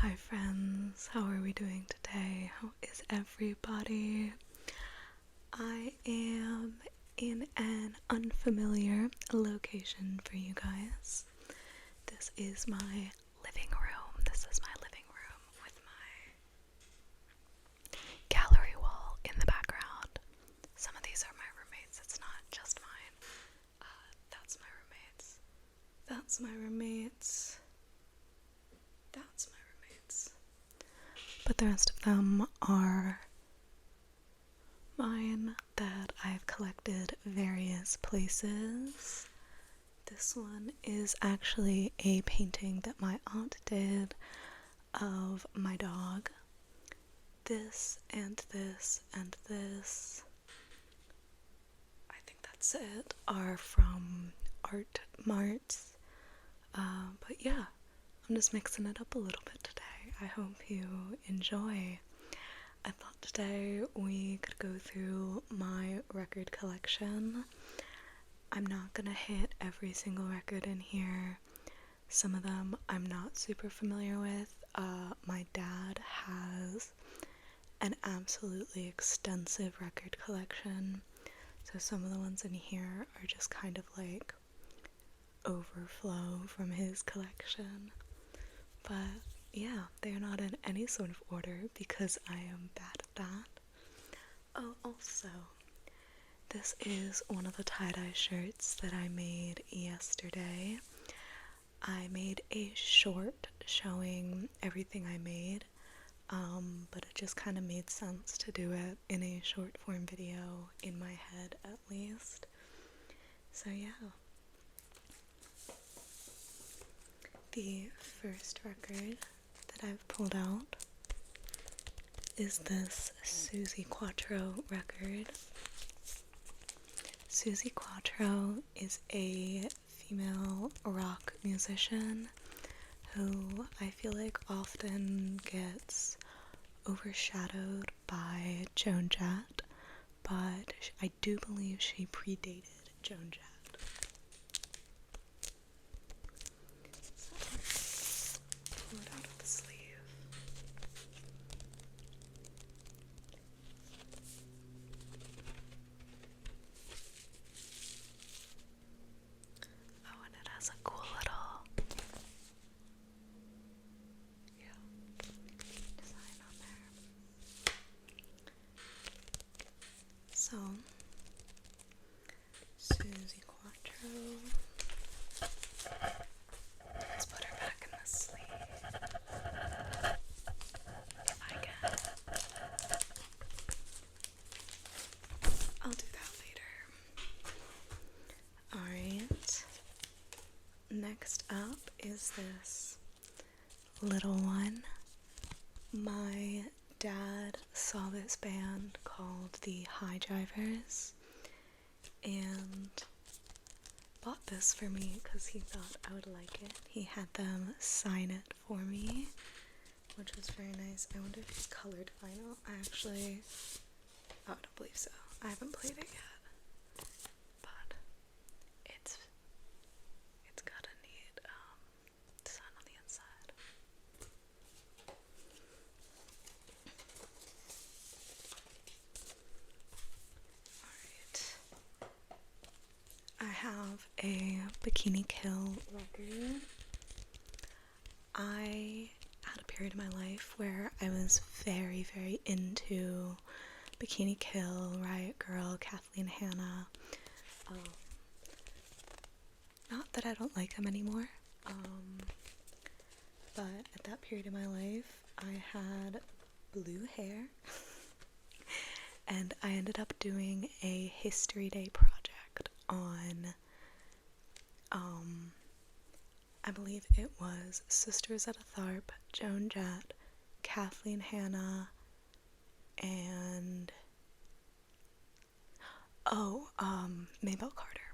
Hi friends, how are we doing today? How is everybody? I am in an unfamiliar location for you guys. This is my living room. This is my living room with my gallery wall in the background. Some of these are my roommates, it's not just mine. That's my roommates. That's my roommates. That's my roommates. But the rest of them are mine that I've collected various places. This one is actually a painting that my aunt did of my dog. This and this and this, I think that's it, are from Art Marts. But yeah, I'm just mixing it up a little bit today. I hope you enjoy. I thought today we could go through my record collection. I'm not gonna hit every single record in here. Some of them I'm not super familiar with. My dad has an absolutely extensive record collection, so some of the ones in here are just kind of like overflow from his collection. But yeah, they're not in any sort of order because I am bad at that. Oh, also, this is one of the tie-dye shirts that I made yesterday. I made a short showing everything I made, but it just kind of made sense to do it in a short form video, in my head at least. So yeah. The first record that I've pulled out is this Suzi Quatro record. Suzi Quatro is a female rock musician who I feel like often gets overshadowed by Joan Jett, but I do believe she predated Joan Jett. Pull it out of the sleeve. Oh, and it has a cool little design on there. So, Suzi Quatro. Let's put her back in the sleeve. If I can. I'll do that later. Alright. Next up is this little one. My dad saw this band called the High Drivers and bought this for me because he thought I would like it. He had them sign it for me, which was very nice. I wonder if it's colored vinyl. I don't believe so. I haven't played it yet, but it's got a neat design on the inside. Alright. I have a Bikini Kill record. I had a period in my life where I was very, very into Bikini Kill, Riot Girl, Kathleen Hanna. Not that I don't like them anymore, but at that period in my life, I had blue hair, and I ended up doing a History Day project on, I believe it was Sisters at a Tharp, Joan Jett, Kathleen Hanna, and Maybelle Carter.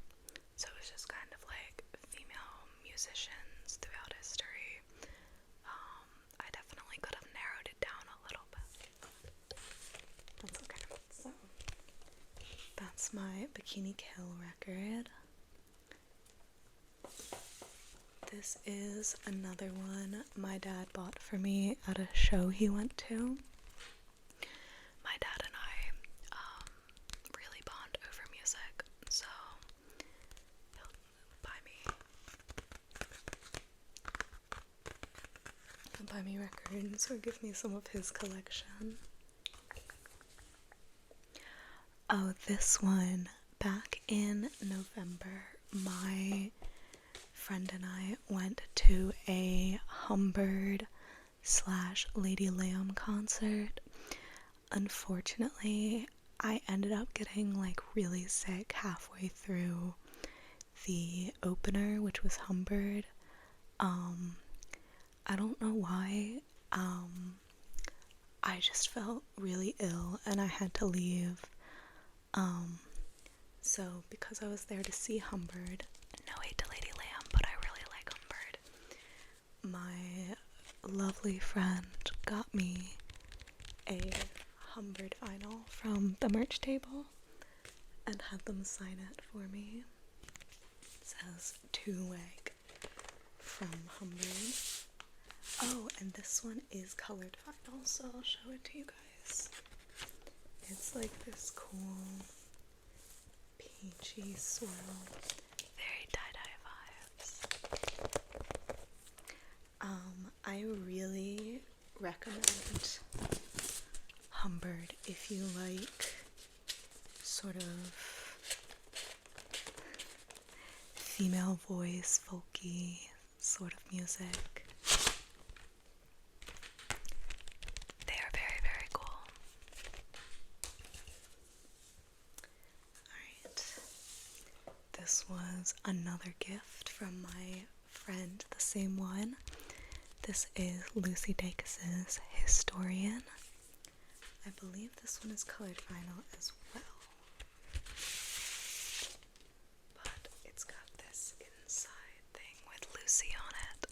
So it was just kind of like female musicians throughout history. I definitely could have narrowed it down a little bit. That's okay. So that's my Bikini Kill record. This is another one my dad bought for me at a show he went to. My dad and I really bond over music, so he'll buy me records or give me some of his collection. Oh, this one, back in November, my friend and I went to a Humbird / Lady Lamb concert. Unfortunately, I ended up getting like really sick halfway through the opener, which was Humbird. I don't know why. I just felt really ill and I had to leave. So because I was there to see Humbird, no hate to Lady Lamb, but I really like Humbird, my lovely friend got me a Humbird vinyl from the merch table and had them sign it for me. It says "To-Weg" from Humbird. Oh, and this one is colored vinyl, so I'll show it to you guys. It's like this cool peachy swirl, very tie-dye vibes. I really recommend Humbird if you like sort of female voice, folky sort of music. They are very, very cool. Alright. This was another gift from my friend, the same one. This is Lucy Dacus's Historian. I believe this one is colored vinyl as well. But it's got this inside thing with Lucy on it.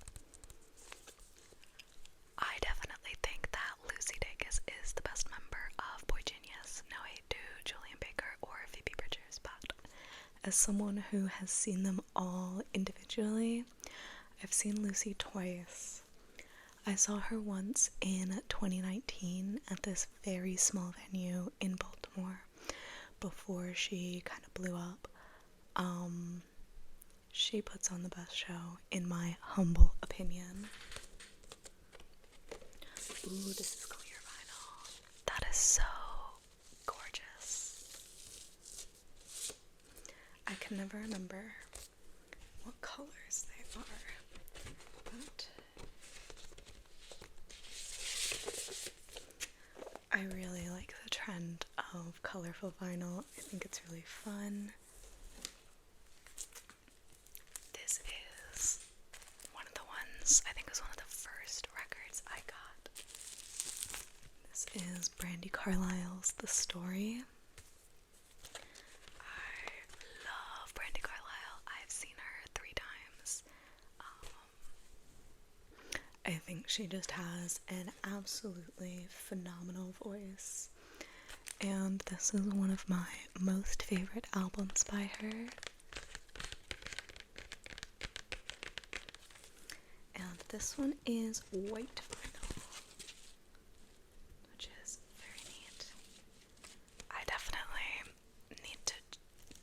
I definitely think that Lucy Dacus is the best member of Boy Genius. No hate to Julian Baker or Phoebe Bridgers, but as someone who has seen them all individually, I've seen Lucy twice. I saw her once in 2019 at this very small venue in Baltimore before she kind of blew up. She puts on the best show, in my humble opinion. Ooh, this is clear vinyl. That is so gorgeous. I can never remember what colors they are, but I really like the trend of colorful vinyl. I think it's really fun. This is one of the ones, I think it was one of the first records I got. This is Brandi Carlile's The Story. I love Brandi Carlile. I've seen her 3 times. I think she just has an absolutely phenomenal voice. And this is one of my most favorite albums by her. And this one is white vinyl, which is very neat. I definitely need to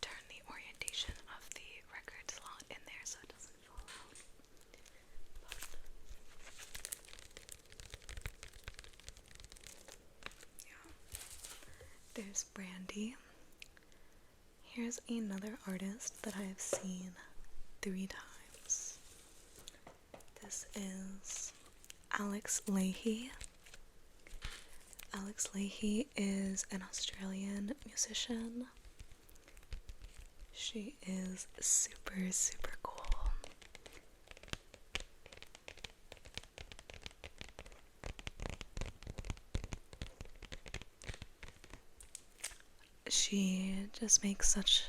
turn the orientation of the record slot in there so it doesn't fall out. But, yeah. There's Brandi. Here's another artist that I've seen 3 times. This is Alex Leahy. Alex Leahy is an Australian musician. She is super, super cool. She just makes such,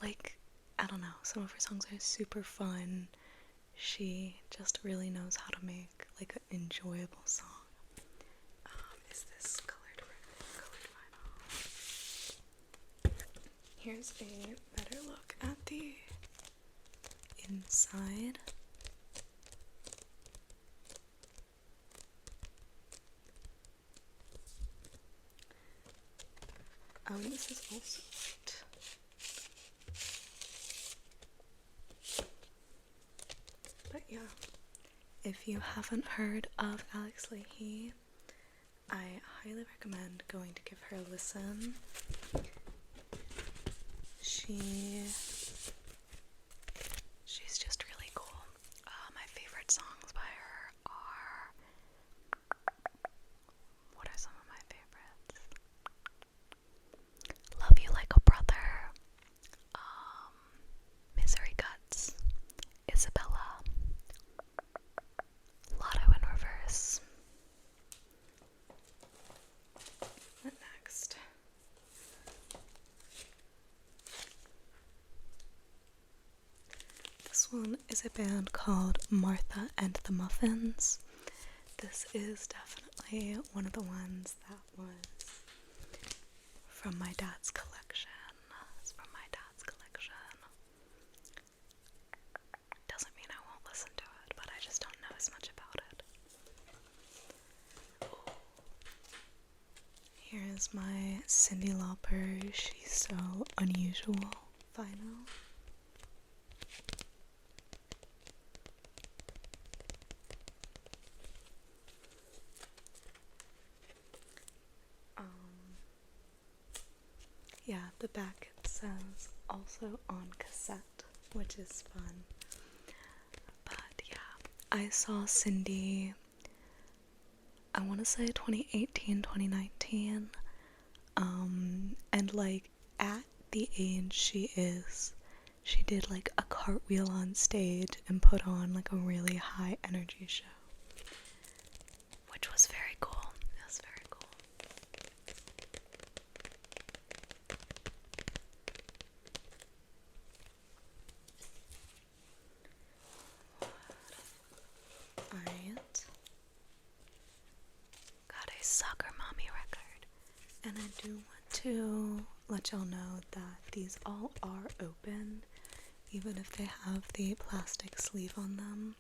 like, I don't know, some of her songs are super fun. She just really knows how to make, like, an enjoyable song. Is this colored vinyl? Here's a better look at the inside. This is also white. But yeah, if you haven't heard of Alex Leahy, I highly recommend going to give her a listen. She's just really cool. My favorite songs by her are... What are some of my favorites? Love You Like a Brother, Misery Guts, Isabella, Lotto in Reverse. What next? This one is a band called Martha and the Muffins. This is definitely one of the ones that was from my dad's collection. It's from my dad's collection. Doesn't mean I won't listen to it, but I just don't know as much about it. Ooh. Here's my Cyndi Lauper She's So Unusual vinyl. Yeah, the back it says also on cassette, which is fun. But yeah, I saw Cyndi, I want to say 2018, 2019, and like at the age she is, she did like a cartwheel on stage and put on like a really high energy show, which was very cool. It was very cool. Alright. Got a Soccer Mommy record. And I do want to let y'all know that these all are open, even if they have the plastic sleeve on them.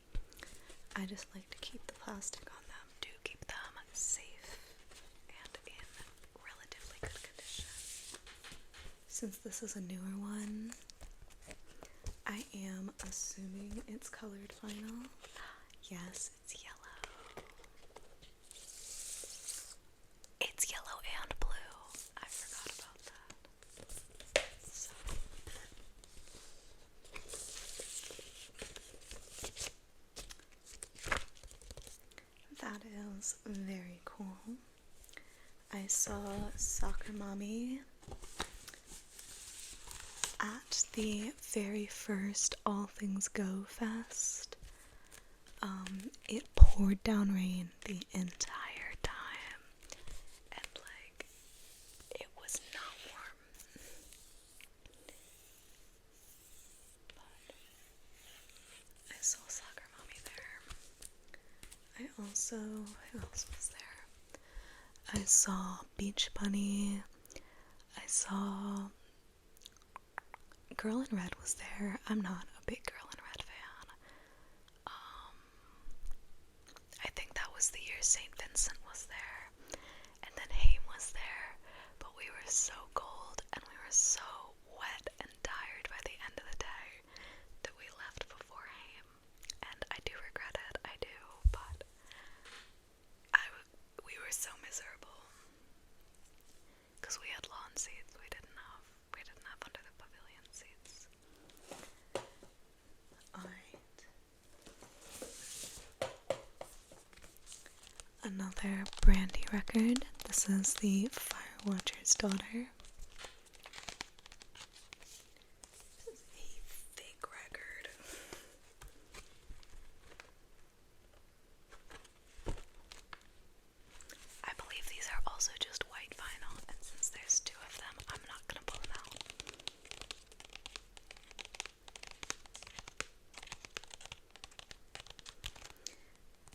I just like to keep the plastic on them to keep them safe and in relatively good condition. Since this is a newer one, I am assuming it's colored vinyl. Yes, it's yellow. It's yellow and blue. I forgot about that. So. That is very cool. I saw Soccer Mommy at the very first All Things Go Fest. It poured down rain the entire time, and like, it was not warm. But I saw Soccer Mommy there. Who else was there? I saw Beach Bunny. I saw Girl in Red was there. I'm not a big Girl in Red fan. I think that was the year St. Vincent was there, and then Haim was there, but we were so cold and we were so wet and tired by the end of the day that we left before Haim, and I do regret it, I do, but we were so miserable, because we had lawn seats, we didn't have under the pavilion seats. Alright. Another Brandi record. This is the Firewatcher's Daughter. This is a fake record. I believe these are also just white vinyl, and since there's two of them, I'm not gonna pull them out.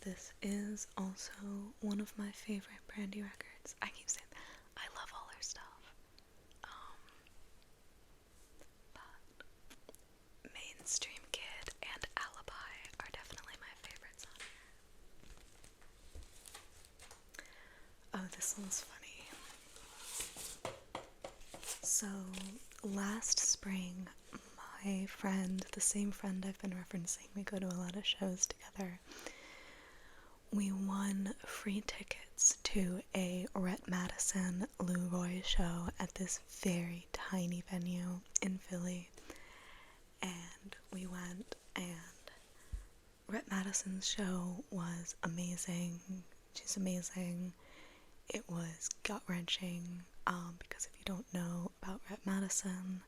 This is also one of my favorite Brandi records. I keep saying that. I love all her stuff. But Mainstream Kid and Alibi are definitely my favorites on here. Oh, this one's funny. So last spring, my friend, the same friend I've been referencing, we go to a lot of shows together, we won free tickets to a Rhett Madison Lou Roy show at this very tiny venue in Philly. And we went, and Rhett Madison's show was amazing. She's amazing. It was gut-wrenching, because if you don't know about Rhett Madison,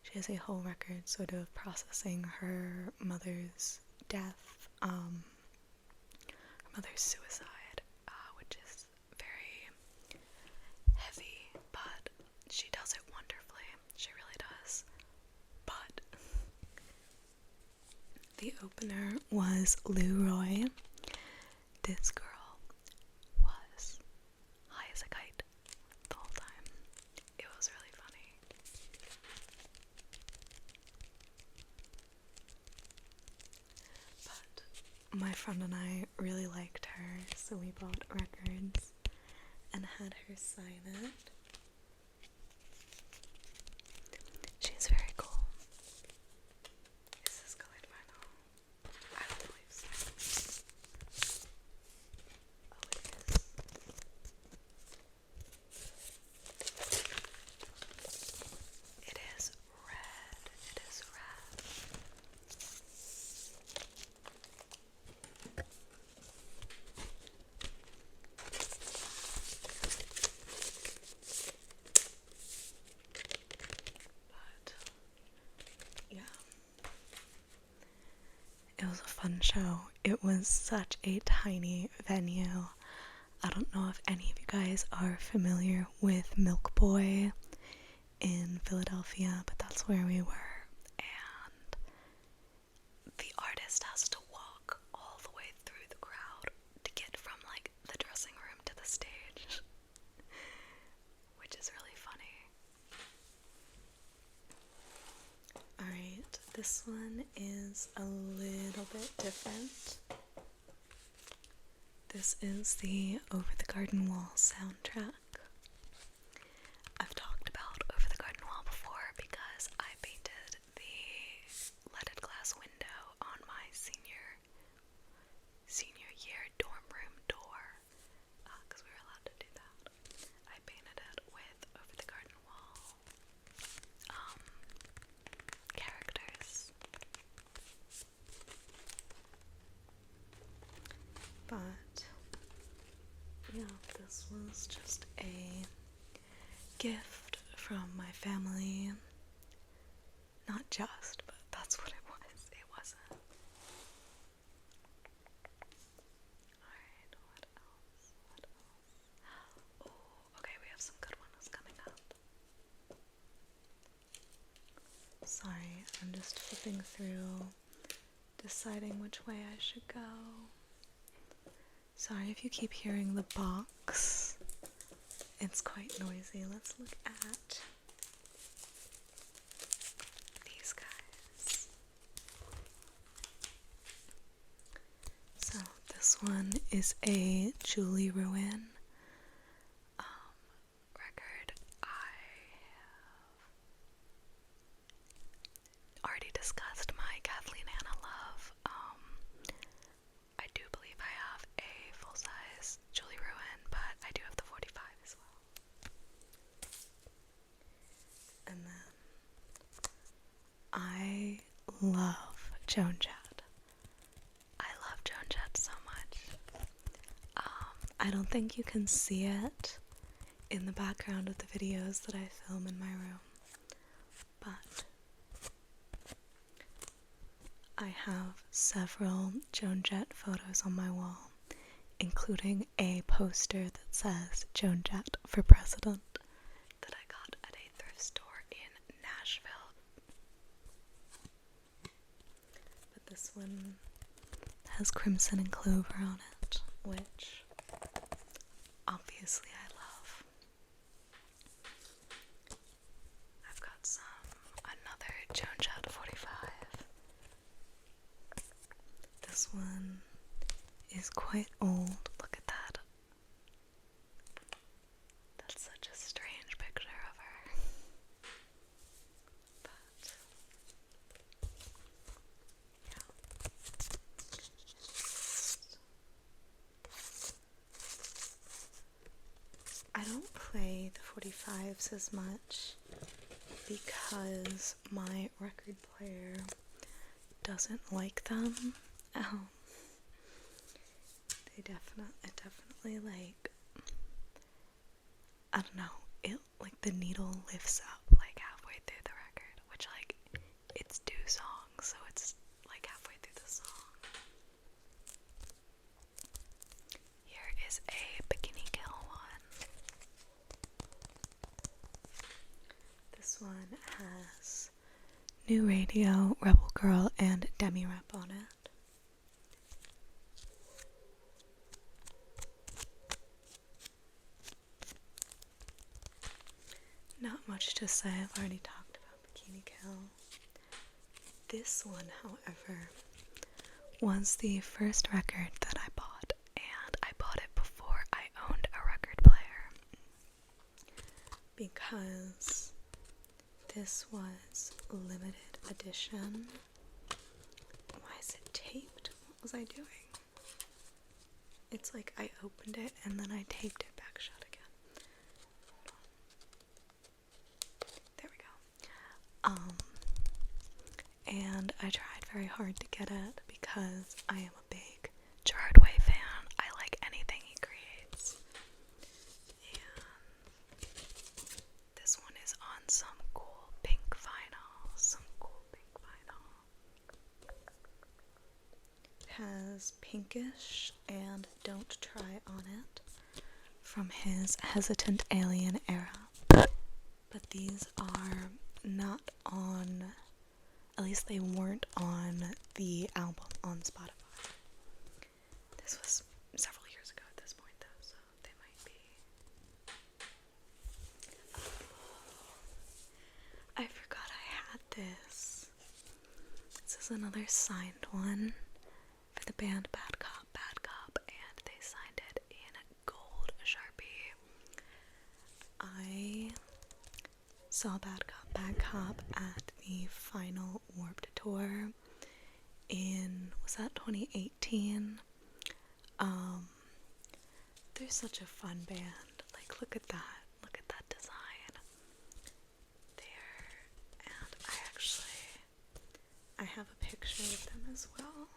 she has a whole record sort of processing her mother's death, her mother's suicide, which is very heavy, but she does it wonderfully. She really does. But the opener was Lou Roy. This girl was high as a kite the whole time. It was really funny. But my friend and I really liked her, so we bought records and had her sign it. She's very cool. Is this colored vinyl? I don't believe so. Oh, it is. It is red. It is red. But yeah, it was a fun show. It was such a tiny venue. I don't know if any of you guys are familiar with Milk Boy in Philadelphia, but that's where we were. And the artist has to walk all the way through the crowd to get from like the dressing room to the stage, which is really funny. Alright, this one is a little bit different. This is the Over the Garden Wall soundtrack. I've talked about Over the Garden Wall before because I painted the leaded glass window on my senior year dorm room door, because we were allowed to do that. I painted it with Over the Garden Wall characters. But yeah, this was just a gift from my family. Not just, but that's what it was. It wasn't. Alright, what else? What else? Oh, okay, we have some good ones coming up. Sorry, I'm just flipping through, deciding which way I should go. Sorry if you keep hearing the box. It's quite noisy. Let's look at these guys. So this one is a Julie Ruin record. I have already discussed my Kathleen Hanna love. I do believe I have a full-size Julie Ruin, but I do have the 45 as well. And then I love Joan Jett. I love Joan Jett so much. I don't think you can see it in the background of the videos that I film in my room, but I have several Joan Jett photos on my wall, including a poster that says Joan Jett for President that I got at a thrift store in Nashville. But this one has crimson and clover on it, which obviously I love. I've got another Joan Jett 45. This one is quite old. Look at that. That's such a strange picture of her. I don't play the 45s as much because my record player doesn't like them. It definitely like, I don't know, it like the needle lifts up like halfway through the record, which like it's 2 songs, so it's like halfway through the song. Here is a Bikini Kill one. This one has New Radio, Rebel Girl, and Demi Rep on it. Not much to say, I've already talked about Bikini Kill. This one, however, was the first record that I bought, and I bought it before I owned a record player. Because this was limited edition. Why is it taped? What was I doing? It's like I opened it and then I taped it back shut again. There we go. And I tried very hard to get it because I am a big Gerard Way fan. I like anything he creates. And this one is on some cool pink vinyl. It has Pinkish and Don't Try on it from his Hesitant Alien era. But these are not on, at least they weren't on the album on Spotify. This was several years ago at this point though, so they might be. I forgot I had this. This is another signed one for the band Bad Cop, and they signed it in gold Sharpie. I saw Bad Cop at the final Warped Tour in, was that 2018? They're such a fun band. Like, look at that design there. And I have a picture of them as well.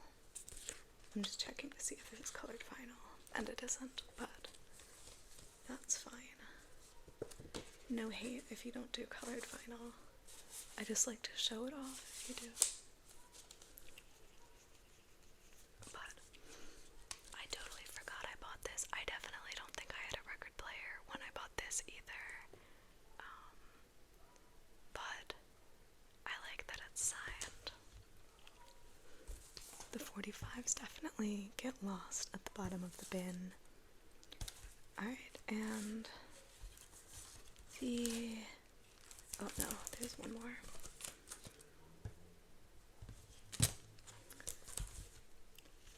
I'm just checking to see if this is colored vinyl, and it isn't, but that's fine. No hate if you don't do colored vinyl. I just like to show it off if you do. But I totally forgot I bought this. I definitely don't think I had a record player when I bought this either. But I like that it's signed. The 45s definitely get lost at the bottom of the bin. Alright, and oh no, there's one more.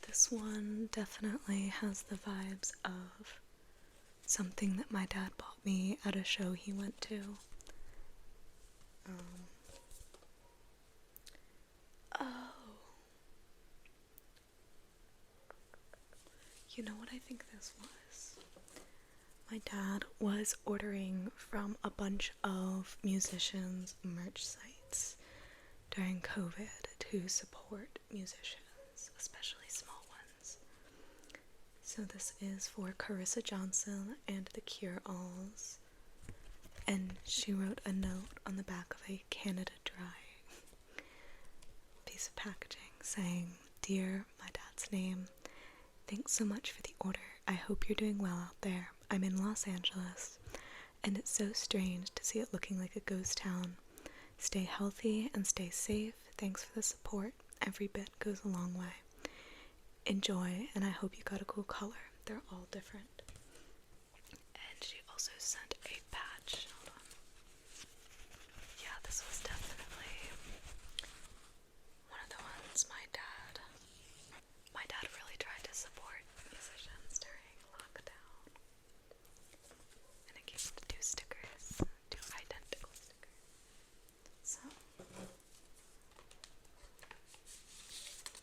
This one definitely has the vibes of something that my dad bought me at a show he went to. You know what I think this was? My dad was ordering from a bunch of musicians' merch sites during COVID to support musicians, especially small ones. So this is for Carissa Johnson and the Cure-Alls, and she wrote a note on the back of a Canada Dry piece of packaging saying, "Dear, my dad's name, thanks so much for the order. I hope you're doing well out there. I'm in Los Angeles, and it's so strange to see it looking like a ghost town. Stay healthy and stay safe. Thanks for the support. Every bit goes a long way. Enjoy, and I hope you got a cool color. They're all different." And she also sent a patch. Hold on. Yeah, this was definitely one of the ones my dad really tried to support musicians during lockdown. And it came with 2 stickers, 2 identical stickers. So,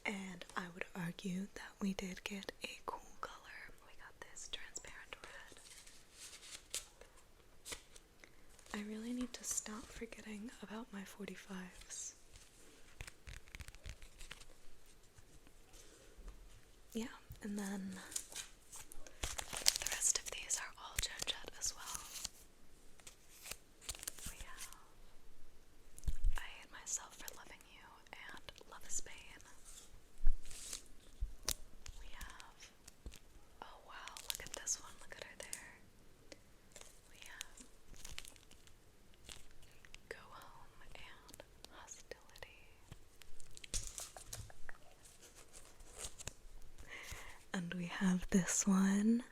and I would argue that we did get a cool color. We got this transparent forgetting about my 45s. Yeah, and then the rest of these are all Joan Jett as well. We have I Hate Myself for Loving You and Love is Pain. We have, oh wow, look at this one, look at her there. We have Go Home and Hostility. And we have this one,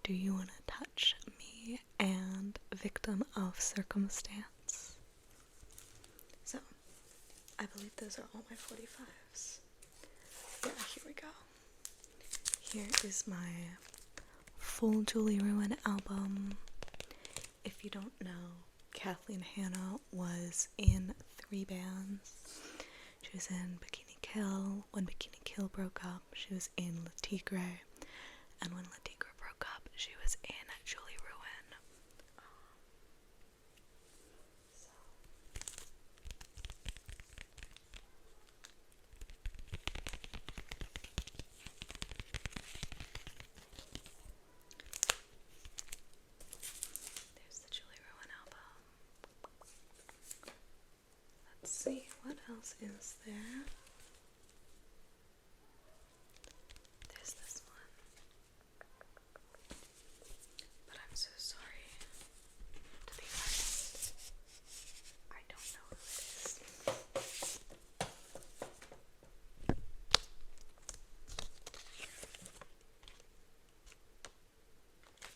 Do You Wanna Touch Me and Victim of Circumstance. So, I believe those are all my 45s. Yeah, here we go. Here is my full Julie Ruin album. If you don't know, Kathleen Hanna was in 3 bands. She was in Bikini Kill. When Bikini Kill broke up, she was in Le Tigre. And when Le Tigre broke up, she was in Julie Ruin. There's the Julie Ruin album. Let's see, what else is there? There's this one. But I'm so sorry to the artist. I don't know who it is.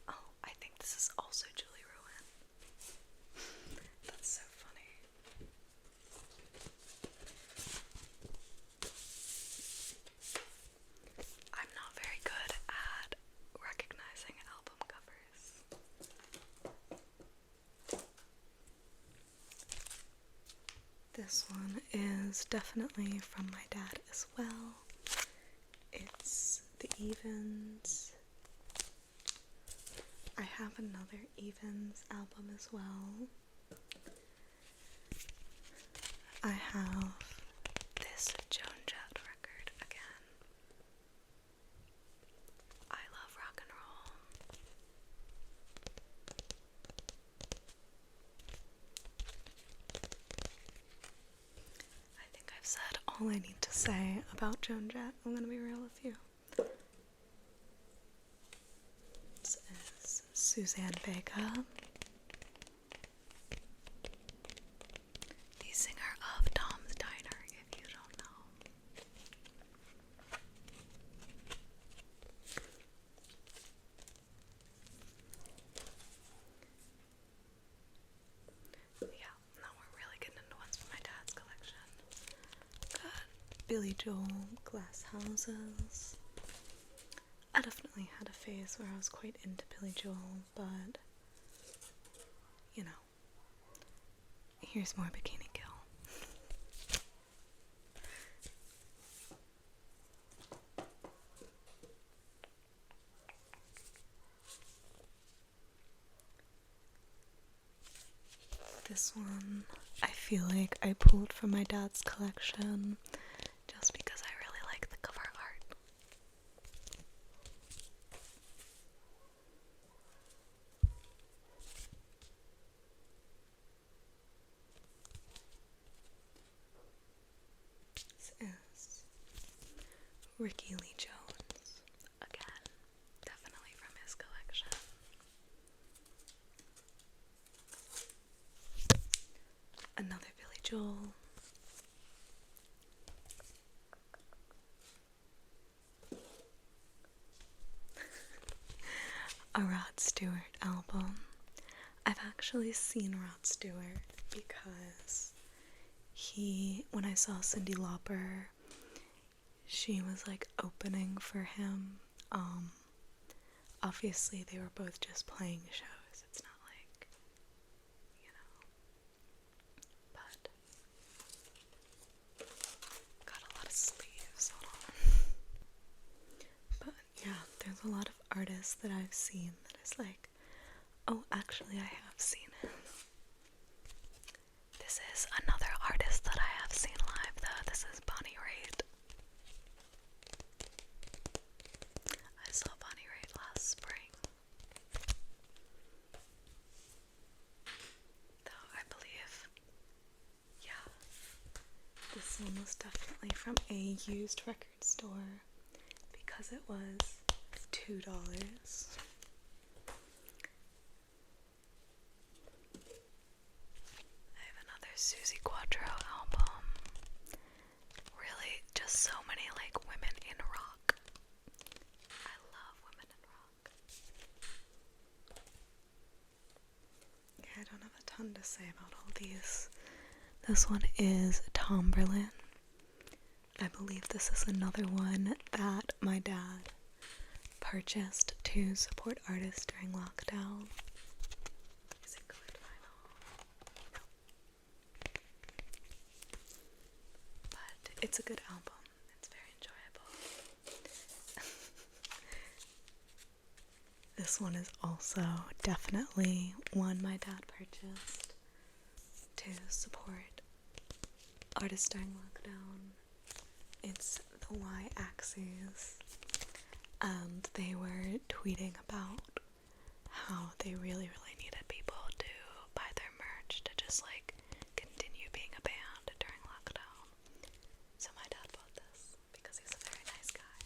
Oh, I think this is also Julie Ruin. That's so funny. I'm not very good at recognizing album covers. This one is definitely from my dad as well. It's the Evens. I have another Evens album as well. I have this Joan Jett record again. I love rock and roll. I think I've said all I need to say about Joan Jett. I'm gonna be real with you. This is Suzanne Vega, the singer of Tom's Diner, if you don't know. Yeah, now we're really getting into ones from my dad's collection. Got Billy Joel, Glass Houses. I definitely had a phase where I was quite into Billy Joel, but, you know, here's more Bikini Kill. This one, I feel like I pulled from my dad's collection just because I really like the cover art. This is Ricky Lee Jones, again, definitely from his collection. Another Billy Joel. A Rod Stewart album. I've actually seen Rod Stewart because when I saw Cyndi Lauper, she was like opening for him. Obviously they were both just playing shows. It's not like, you know, but got a lot of sleeves, hold on. But yeah, there's a lot of artists that I've seen that is like, oh, actually I have seen him. This is another artist that I have seen live though. This is Bonnie Raitt. I saw Bonnie Raitt last spring. Though I believe, yeah, this one was definitely from a used record store because it was $2. I have another Susie Quatro album. Really, just so many like women in rock. I love women in rock. Yeah, I don't have a ton to say about all these. This one is Tomberlin. I believe this is another one that my dad purchased to support artists during lockdown. Is it good vinyl? No. But it's a good album. It's very enjoyable. This one is also definitely one my dad purchased to support artists during lockdown. It's the Y-Axis, and they were tweeting about how they really needed people to buy their merch to just like continue being a band during lockdown. So my dad bought this because he's a very nice guy.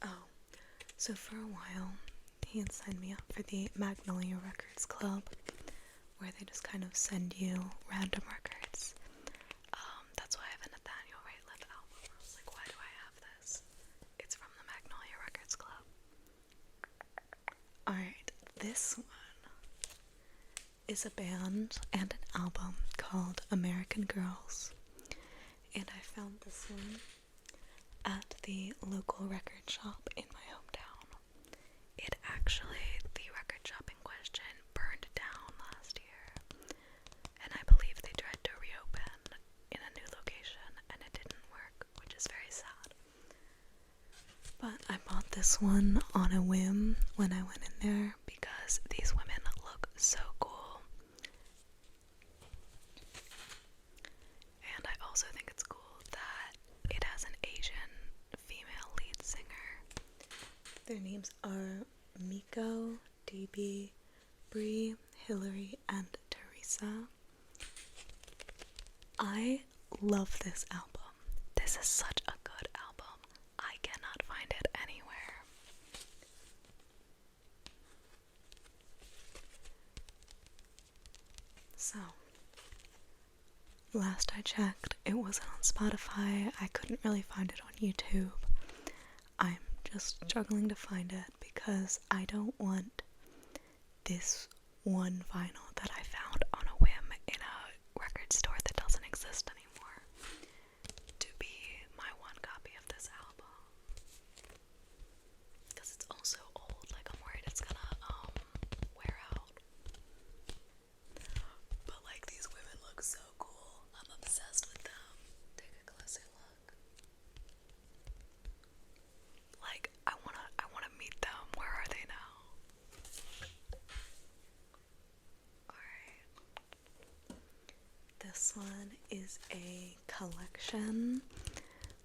Oh, so for a while he had signed me up for the Magnolia Records Club, where they just kind of send you random records. That's why I have a Nathaniel Rateliff album. I was like, why do I have this? It's from the Magnolia Records Club. Alright, this one is a band and an album called American Girls. And I found this one at the local record shop in my hometown. It actually, the record shop in question, burned down last year, and I believe they tried to reopen in a new location and it didn't work, which is very sad. But I bought this one on a whim when I went in there because these women look so cool. And I also think it's cool that it has an Asian female lead singer. Their names are Miko, DB, Bree, Hillary, and Teresa. I love this album. This is such a good album. I cannot find it anywhere. So, last I checked, it wasn't on Spotify. I couldn't really find it on YouTube. I'm just struggling to find it because I don't want this one vinyl that I found on a whim in a record store that doesn't exist anymore to be my one copy of this album. Because it's also old, like I'm worried it's gonna wear out. But like these women look so cool. I'm obsessed with them. Take a closer look. Like I wanna meet them. Where are they now? Alright. This one is a collection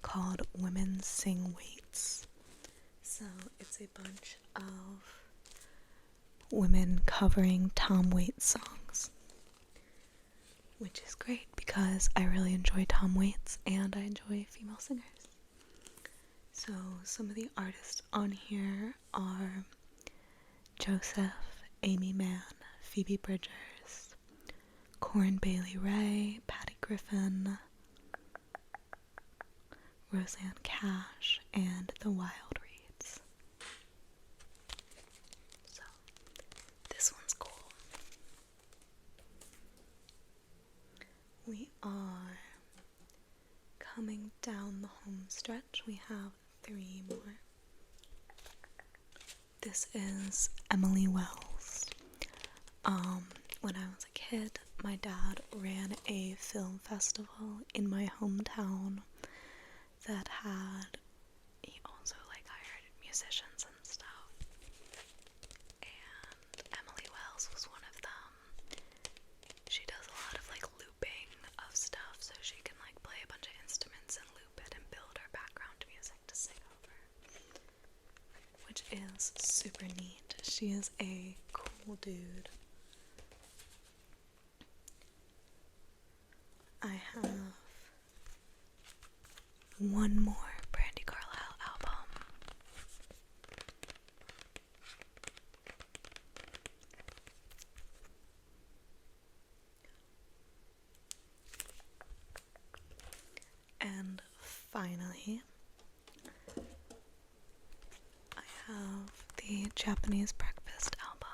called Women Sing Waits. So it's a bunch of women covering Tom Waits songs, which is great because I really enjoy Tom Waits and I enjoy female singers. So some of the artists on here are Joseph, Amy Mann, Phoebe Bridgers, Corinne Bailey Ray, Patty Griffin, Roseanne Cash, and the Wild Reeds. So this one's cool. We are coming down the home stretch. We have 3 more. This is Emily Wells. When I was a kid, my dad ran a film festival in my hometown that had, he also like hired musicians and stuff. And Emily Wells was one of them. She does a lot of like looping of stuff, so she can like play a bunch of instruments and loop it and build her background music to sing over, which is super neat. She is a cool dude. I have one more Brandi Carlile album. And finally, I have the Japanese Breakfast album.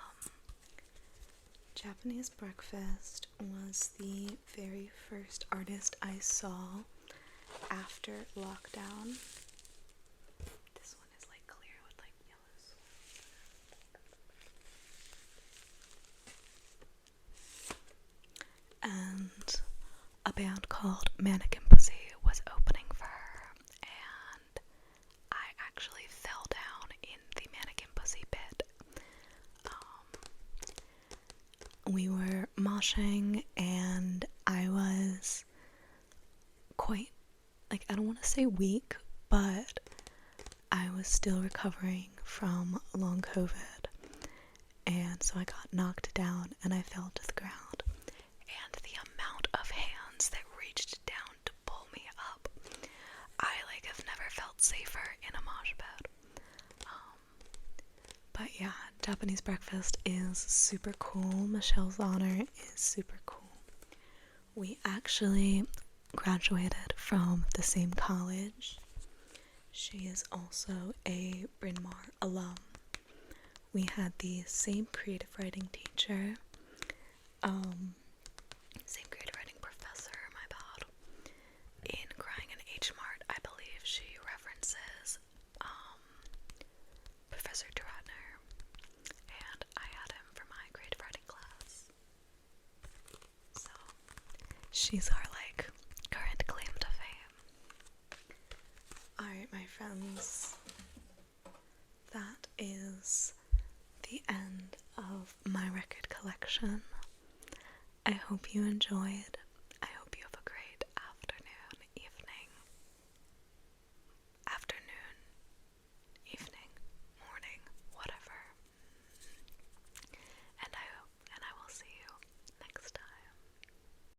Japanese Breakfast was the very first artist I saw after lockdown. This one is like clear with like yellow. And a band called Mannequin Pussy was opening for her, and I actually fell down in the Mannequin Pussy pit. We were moshing, and I was quite, like, I don't want to say weak, but I was still recovering from long COVID, and so I got knocked down and I fell to the ground, and the amount of hands that reached down to pull me up, I like have never felt safer in a mosh pit. But yeah, Japanese Breakfast is super cool. Michelle's Honor is super cool. We actually graduated from the same college. She is also a Bryn Mawr alum. We had the same creative writing teacher, same creative writing professor, my bad. In Crying in H Mart, I believe she references Professor Duratner, and I had him for my creative writing class. So she's our like current claim to fame. Alright, my friends, that is the end of my record collection. I hope you enjoyed.